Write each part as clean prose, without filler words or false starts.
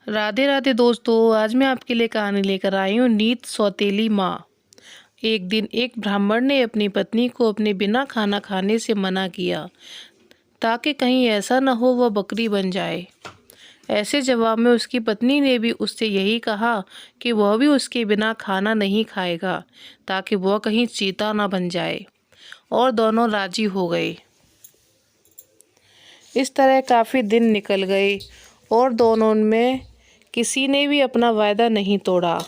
राधे राधे दोस्तों, आज मैं आपके लिए कहानी लेकर आई हूँ नीत सौतेली माँ। एक दिन एक ब्राह्मण ने अपनी पत्नी को अपने बिना खाना खाने से मना किया ताकि कहीं ऐसा न हो वह बकरी बन जाए। ऐसे जवाब में उसकी पत्नी ने भी उससे यही कहा कि वह भी उसके बिना खाना नहीं खाएगा ताकि वह कहीं चीता न बन जाए, और दोनों राजी हो गए। इस तरह काफ़ी दिन निकल गए और दोनों में किसी ने भी अपना वायदा नहीं तोड़ा।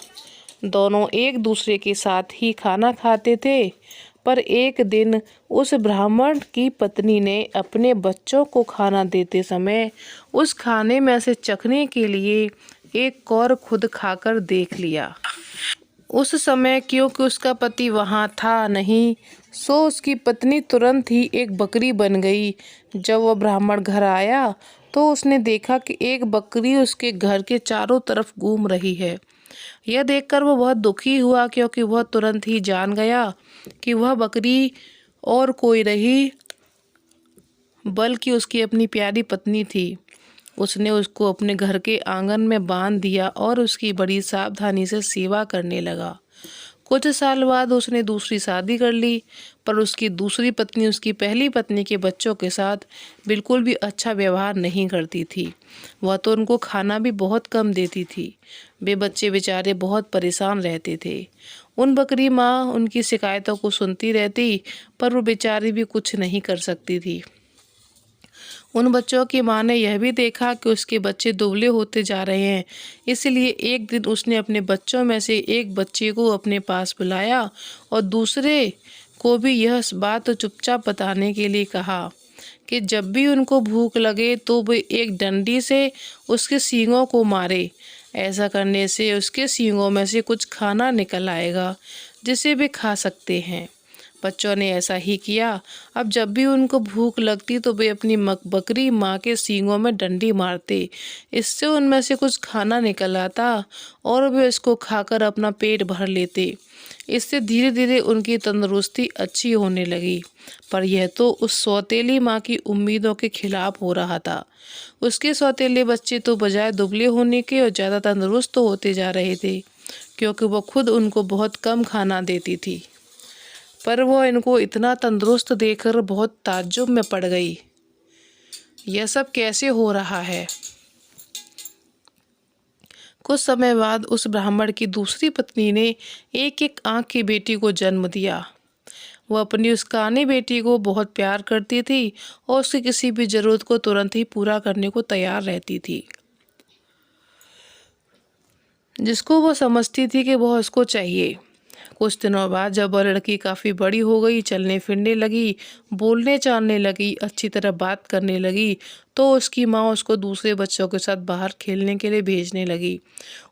दोनों एक दूसरे के साथ ही खाना खाते थे। पर एक दिन उस ब्राह्मण की पत्नी ने अपने बच्चों को खाना देते समय उस खाने में से चखने के लिए एक कौर खुद खाकर देख लिया। उस समय क्योंकि उसका पति वहाँ था नहीं, सो उसकी पत्नी तुरंत ही एक बकरी बन गई। जब वह ब्राह्मण घर आया तो उसने देखा कि एक बकरी उसके घर के चारों तरफ घूम रही है। यह देखकर वह बहुत दुखी हुआ, क्योंकि वह तुरंत ही जान गया कि वह बकरी और कोई रही बल्कि उसकी अपनी प्यारी पत्नी थी। उसने उसको अपने घर के आंगन में बांध दिया और उसकी बड़ी सावधानी से सेवा करने लगा। कुछ साल बाद उसने दूसरी शादी कर ली, पर उसकी दूसरी पत्नी उसकी पहली पत्नी के बच्चों के साथ बिल्कुल भी अच्छा व्यवहार नहीं करती थी। वह तो उनको खाना भी बहुत कम देती थी। वे बच्चे बेचारे बहुत परेशान रहते थे। उन बकरी माँ उनकी शिकायतों को सुनती रहती, पर वो बेचारी भी कुछ नहीं कर सकती थी। उन बच्चों की माँ ने यह भी देखा कि उसके बच्चे दुबले होते जा रहे हैं, इसलिए एक दिन उसने अपने बच्चों में से एक बच्चे को अपने पास बुलाया और दूसरे को भी यह बात चुपचाप बताने के लिए कहा कि जब भी उनको भूख लगे तो वे एक डंडी से उसके सींगों को मारे। ऐसा करने से उसके सींगों में से कुछ खाना निकल आएगा जिसे वे खा सकते हैं। बच्चों ने ऐसा ही किया। अब जब भी उनको भूख लगती तो वे अपनी बकरी माँ के सींगों में डंडी मारते। इससे उनमें से कुछ खाना निकल आता और वे इसको खाकर अपना पेट भर लेते। इससे धीरे धीरे उनकी तंदुरुस्ती अच्छी होने लगी। पर यह तो उस सौतेली माँ की उम्मीदों के खिलाफ हो रहा था। उसके सौतेले बच्चे तो बजाय दुबले होने के और ज़्यादा तंदुरुस्त होते जा रहे थे, क्योंकि वह खुद उनको बहुत कम खाना देती थी। पर वो इनको इतना तंदुरुस्त देखकर बहुत ताज्जुब में पड़ गई। यह सब कैसे हो रहा है? कुछ समय बाद उस ब्राह्मण की दूसरी पत्नी ने एक एक आँख की बेटी को जन्म दिया। वह अपनी उस कानी बेटी को बहुत प्यार करती थी और उसकी किसी भी ज़रूरत को तुरंत ही पूरा करने को तैयार रहती थी, जिसको वो समझती थी कि वह उसको चाहिए। कुछ दिनों बाद जब वह लड़की काफ़ी बड़ी हो गई, चलने फिरने लगी, बोलने चालने लगी, अच्छी तरह बात करने लगी, तो उसकी माँ उसको दूसरे बच्चों के साथ बाहर खेलने के लिए भेजने लगी।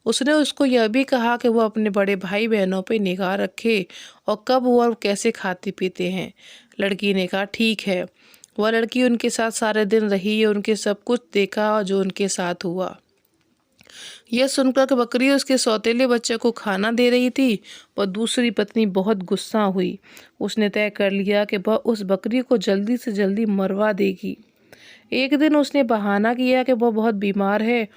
उसने उसको यह भी कहा कि वह अपने बड़े भाई बहनों पे निगाह रखे और कब वो और कैसे खाते पीते हैं। लड़की ने कहा ठीक है। वह लड़की उनके साथ सारे दिन रही, उनके सब कुछ देखा और जो उनके साथ हुआ। यह सुनकर कि बकरी उसके सौतेले बच्चे को खाना दे रही थी, वह दूसरी पत्नी बहुत गुस्सा हुई। उसने तय कर लिया कि वह उस बकरी को जल्दी से जल्दी मरवा देगी। एक दिन उसने बहाना किया कि वह बहुत बीमार है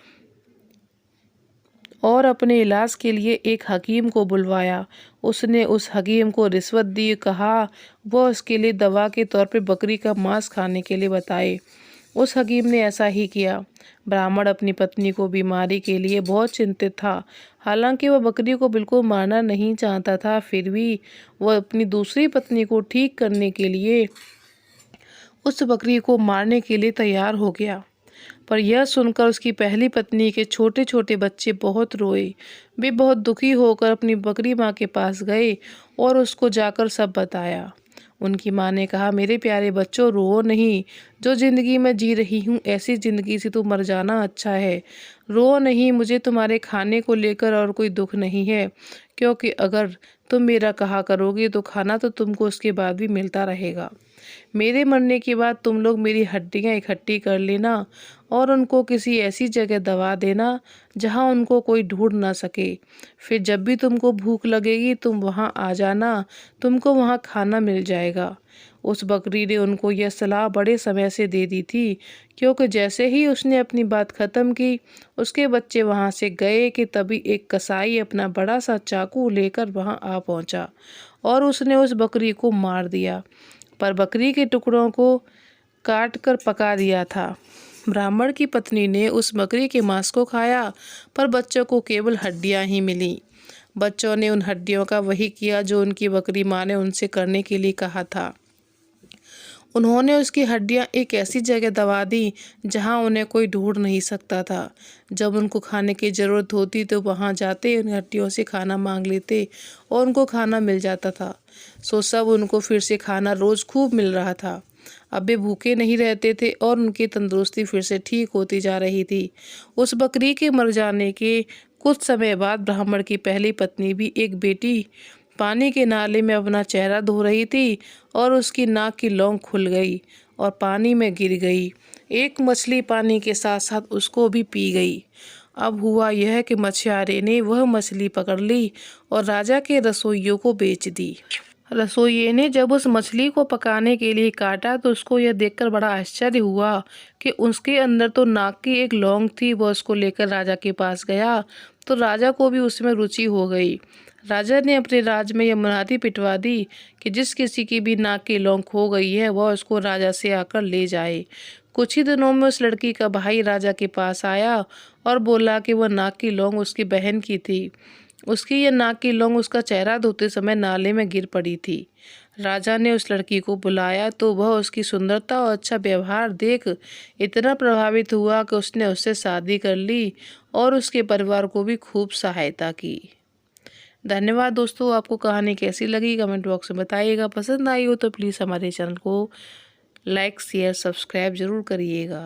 और अपने इलाज के लिए एक हकीम को बुलवाया। उसने उस हकीम को रिश्वत दी, कहा वह उसके लिए दवा के तौर पर बकरी का मांस खाने के लिए बताए। उस हकीम ने ऐसा ही किया। ब्राह्मण अपनी पत्नी को बीमारी के लिए बहुत चिंतित था। हालांकि वह बकरी को बिल्कुल मारना नहीं चाहता था, फिर भी वह अपनी दूसरी पत्नी को ठीक करने के लिए उस बकरी को मारने के लिए तैयार हो गया। पर यह सुनकर उसकी पहली पत्नी के छोटे छोटे बच्चे बहुत रोए। वे बहुत दुखी होकर अपनी बकरी माँ के पास गए और उसको जाकर सब बताया। उनकी माँ ने कहा मेरे प्यारे बच्चों, रो नहीं। जो ज़िंदगी मैं जी रही हूँ ऐसी ज़िंदगी से तो मर जाना अच्छा है। रो नहीं, मुझे तुम्हारे खाने को लेकर और कोई दुख नहीं है, क्योंकि अगर तुम मेरा कहा करोगे तो खाना तो तुमको उसके बाद भी मिलता रहेगा। मेरे मरने के बाद तुम लोग मेरी हड्डियाँ इकट्ठी कर लेना और उनको किसी ऐसी जगह दबा देना जहाँ उनको कोई ढूंढ ना सके। फिर जब भी तुमको भूख लगेगी तुम वहाँ आ जाना, तुमको वहाँ खाना मिल जाएगा। उस बकरी ने उनको यह सलाह बड़े समय से दे दी थी, क्योंकि जैसे ही उसने अपनी बात ख़त्म की उसके बच्चे वहाँ से गए कि तभी एक कसाई अपना बड़ा सा चाकू लेकर वहाँ आ पहुँचा और उसने उस बकरी को मार दिया, पर बकरी के टुकड़ों को काट कर पका दिया था। ब्राह्मण की पत्नी ने उस बकरी के मांस को खाया, पर बच्चों को केवल हड्डियां ही मिली। बच्चों ने उन हड्डियों का वही किया जो उनकी बकरी माँ ने उनसे करने के लिए कहा था। उन्होंने उसकी हड्डियां एक ऐसी जगह दबा दी जहां उन्हें कोई ढूंढ नहीं सकता था। जब उनको खाने की ज़रूरत होती तो वहां जाते, उन हड्डियों से खाना मांग लेते और उनको खाना मिल जाता था। सो सब उनको फिर से खाना रोज़ खूब मिल रहा था। अब वे भूखे नहीं रहते थे और उनकी तंदुरुस्ती फिर से ठीक होती जा रही थी। उस बकरी के मर जाने के कुछ समय बाद ब्राह्मण की पहली पत्नी भी एक बेटी पानी के नाले में अपना चेहरा धो रही थी और उसकी नाक की लौंग खुल गई और पानी में गिर गई। एक मछली पानी के साथ साथ उसको भी पी गई। अब हुआ यह कि मछुआरे ने वह मछली पकड़ ली और राजा के रसोइयों को बेच दी। रसोइये ने जब उस मछली को पकाने के लिए काटा तो उसको यह देखकर बड़ा आश्चर्य हुआ कि उसके अंदर तो नाक की एक लौंग थी। वह उसको लेकर राजा के पास गया तो राजा को भी उसमें रुचि हो गई। राजा ने अपने राज में यह मुनादी पिटवा दी कि जिस किसी की भी नाक की लौंग खो गई है वह उसको राजा से आकर ले जाए। कुछ ही दिनों में उस लड़की का भाई राजा के पास आया और बोला कि वह नाक की लौंग उसकी बहन की थी। उसकी यह नाक की लौंग उसका चेहरा धोते समय नाले में गिर पड़ी थी। राजा ने उस लड़की को बुलाया तो वह उसकी सुंदरता और अच्छा व्यवहार देख इतना प्रभावित हुआ कि उसने उससे शादी कर ली और उसके परिवार को भी खूब सहायता की। धन्यवाद दोस्तों, आपको कहानी कैसी लगी कमेंट बॉक्स में बताइएगा। पसंद आई हो तो प्लीज़ हमारे चैनल को लाइक शेयर सब्सक्राइब ज़रूर करिएगा।